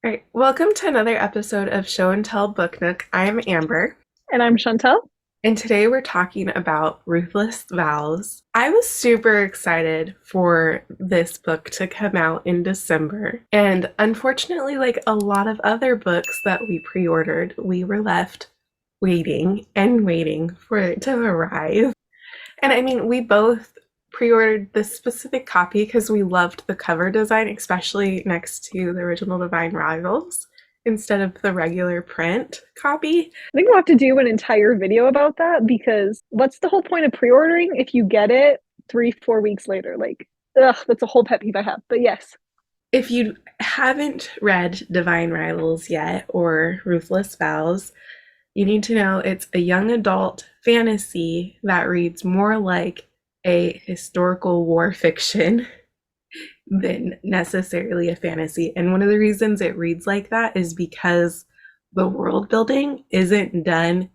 All right, welcome to another episode of Show and Tell Book Nook. I'm Amber, And I'm Chantelle. and today we're talking about Ruthless Vows. I was super excited for this book to come out in December, and unfortunately, like a lot of other books that we pre-ordered, we were left waiting and waiting for it to arrive. And I mean, we both pre-ordered this specific copy because we loved the cover design, especially next to the original Divine Rivals instead of the regular print copy. I think we'll have to do an entire video about that because what's the whole point of pre-ordering if you get it 3, 4 weeks later? Like, ugh, that's a whole pet peeve I have. But yes, If you haven't read Divine Rivals yet or Ruthless Vows, you need to know it's a young adult fantasy that reads more like a historical war fiction than necessarily a fantasy. And one of the reasons it reads like that is because the world building isn't done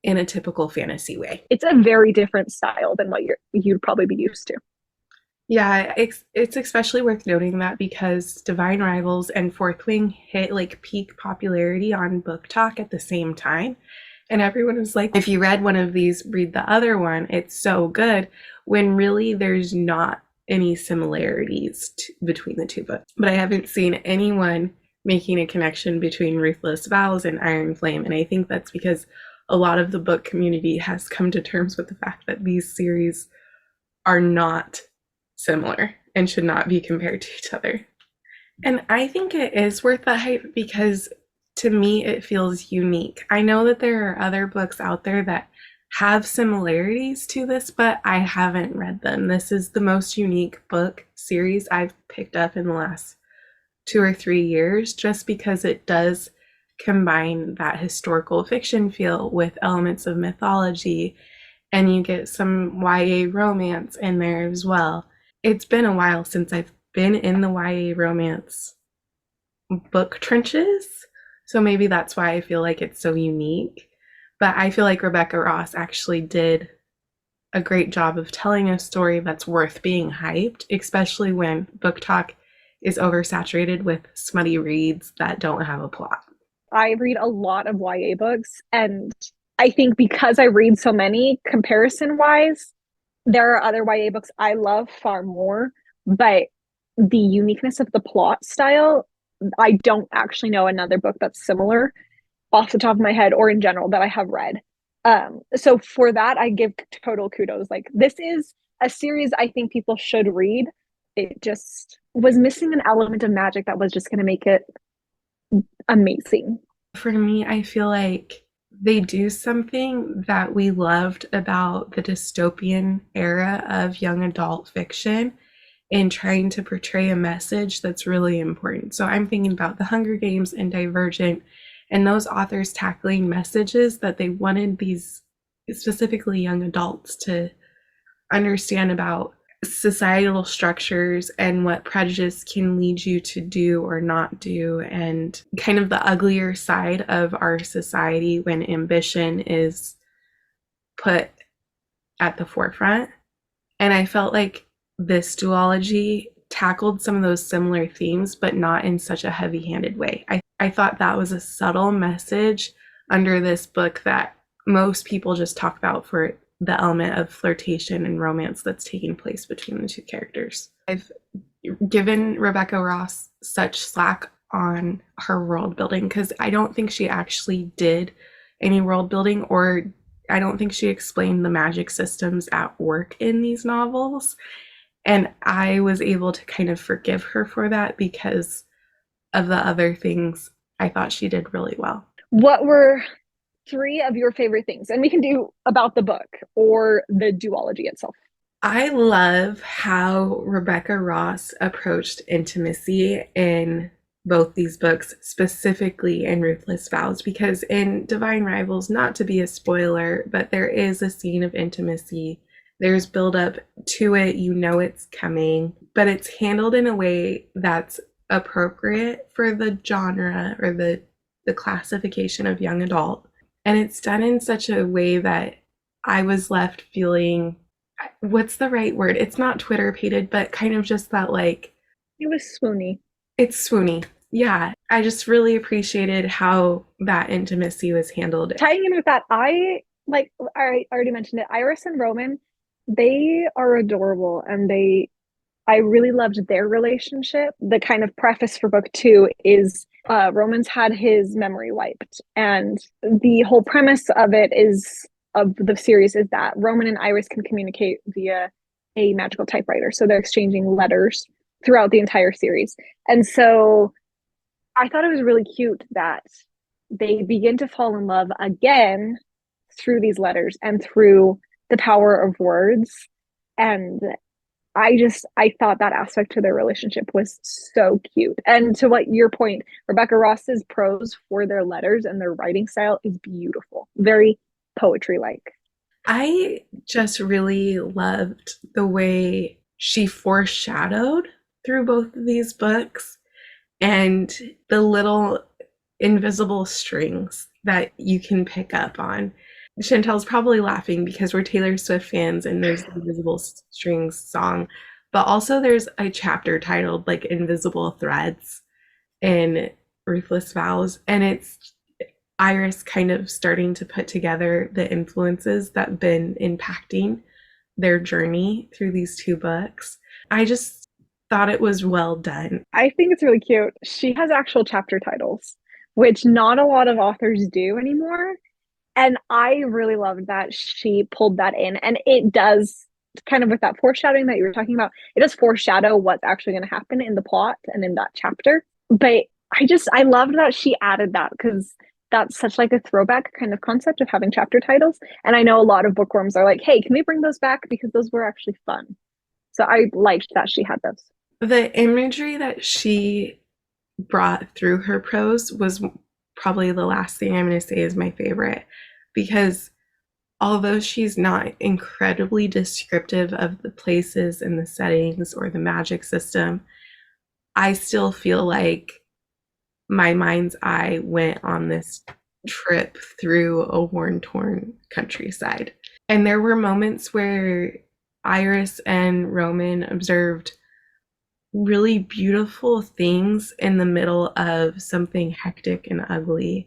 in a typical fantasy way. it's a very different style than what you'd probably be used to. Yeah, it's especially worth noting that because Divine Rivals and Fourth Wing hit like peak popularity on BookTok at the same time. And everyone was like, if you read one of these, read the other one. It's so good. When really there's not any similarities between the two books. But I haven't seen anyone making a connection between Ruthless Vows and Iron Flame. And I think that's because a lot of the book community has come to terms with the fact that these series are not similar and should not be compared to each other. And I think it is worth the hype because to me it feels unique. I know that there are other books out there that have similarities to this, but I haven't read them. This is the most unique book series I've picked up in the last 2 or 3 years, just because it does combine that historical fiction feel with elements of mythology, and you get some YA romance in there as well. It's been a while since I've been in the YA romance book trenches, so maybe that's why I feel like it's so unique. But I feel like Rebecca Ross actually did a great job of telling a story that's worth being hyped, especially when BookTok is oversaturated with smutty reads that don't have a plot. I read a lot of YA books, and I think because I read so many, comparison wise, there are other YA books I love far more, but the uniqueness of the plot style, I don't actually know another book that's similar off the top of my head or in general that I have read. So for that, I give total kudos. Like, this is a series I think people should read. It just was missing an element of magic that was just going to make it amazing. For me, I feel like they do something that we loved about the dystopian era of young adult fiction in trying to portray a message that's really important. So I'm thinking about The Hunger Games and Divergent, and those authors tackling messages that they wanted these specifically young adults to understand about societal structures and what prejudice can lead you to do or not do, and kind of the uglier side of our society when ambition is put at the forefront. And I felt like this duology tackled some of those similar themes, but not in such a heavy-handed way. I thought that was a subtle message under this book that most people just talk about for the element of flirtation and romance that's taking place between the two characters. I've given Rebecca Ross such slack on her world building because I don't think she actually did any world building, or I don't think she explained the magic systems at work in these novels. And I was able to kind of forgive her for that because of the other things I thought she did really well. What were three of your favorite things? And we can do about the book or the duology itself. I love how Rebecca Ross approached intimacy in both these books, specifically in Ruthless Vows, because in Divine Rivals, not to be a spoiler, but there is a scene of intimacy. There's build up to it, you know it's coming, but it's handled in a way that's appropriate for the genre or the classification of young adult. And it's done in such a way that I was left feeling, what's the right word? It's not Twitter pated, but kind of just that, like, It was swoony. it's swoony. Yeah, I just really appreciated how that intimacy was handled. Tying in with that, I already mentioned it. Iris and Roman, they are adorable, and I really loved their relationship. The kind of preface for book two is Roman's had his memory wiped, and the whole premise of the series is that Roman and Iris can communicate via a magical typewriter, so they're exchanging letters throughout the entire series. And so I thought it was really cute that they begin to fall in love again through these letters and through the power of words. And I thought that aspect to their relationship was so cute. And to what your point, Rebecca Ross's prose for their letters and their writing style is beautiful, very poetry like. I just really loved the way she foreshadowed through both of these books and the little invisible strings that you can pick up on. Chantel's probably laughing because we're Taylor Swift fans and there's the Invisible Strings song, but also there's a chapter titled like Invisible Threads in Ruthless Vows, and it's Iris kind of starting to put together the influences that have been impacting their journey through these two books. I just thought it was well done. I think it's really cute. She has actual chapter titles, which not a lot of authors do anymore. And I really loved that she pulled that in. And it does kind of with that foreshadowing that you were talking about, it does foreshadow what's actually going to happen in the plot and in that chapter. But I loved that she added that because that's such like a throwback kind of concept of having chapter titles. And I know a lot of bookworms are like, hey, can we bring those back? Because those were actually fun. So I liked that she had those. The imagery that she brought through her prose was probably the last thing I'm going to say is my favorite, because although she's not incredibly descriptive of the places and the settings or the magic system, I still feel like my mind's eye went on this trip through a worn-torn countryside. And there were moments where Iris and Roman observed really beautiful things in the middle of something hectic and ugly.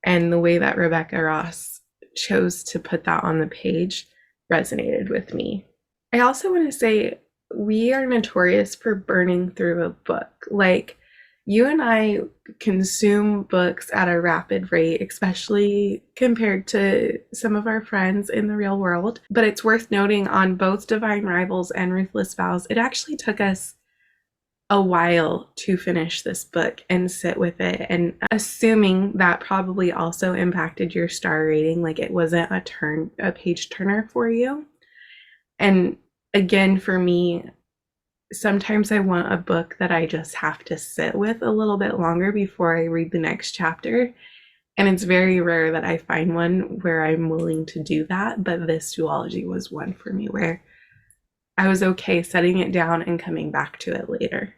And the way that Rebecca Ross chose to put that on the page resonated with me. I also want to say we are notorious for burning through a book. Like, you and I consume books at a rapid rate, especially compared to some of our friends in the real world. But it's worth noting on both Divine Rivals and Ruthless Vows, it actually took us a while to finish this book and sit with it, and assuming that probably also impacted your star rating, like it wasn't a page turner for you. And again, for me, sometimes I want a book that I just have to sit with a little bit longer before I read the next chapter, and it's very rare that I find one where I'm willing to do that, but this duology was one for me where I was okay setting it down and coming back to it later.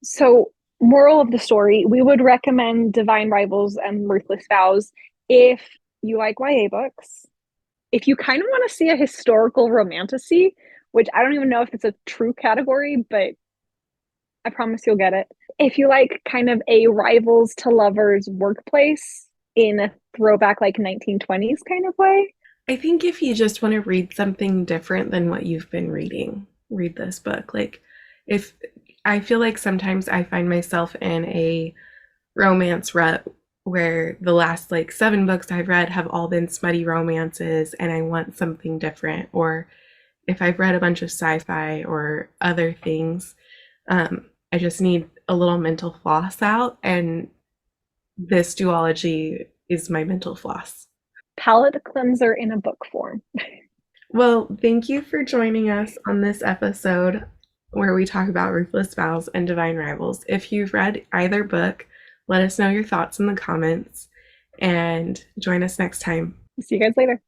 So, moral of the story, we would recommend Divine Rivals and Ruthless Vows if you like YA books. If you kind of want to see a historical romantasy, which I don't even know if it's a true category, but I promise you'll get it. If you like kind of a rivals to lovers workplace in a throwback like 1920s kind of way. I think if you just want to read something different than what you've been reading, read this book. Like, if I feel like sometimes I find myself in a romance rut where the last like 7 books I've read have all been smutty romances and I want something different. Or if I've read a bunch of sci-fi or other things, I just need a little mental floss out, and this duology is my mental floss. Palette cleanser in a book form. Well, thank you for joining us on this episode where we talk about Ruthless Vows and Divine Rivals. If you've read either book, let us know your thoughts in the comments and join us next time. See you guys later.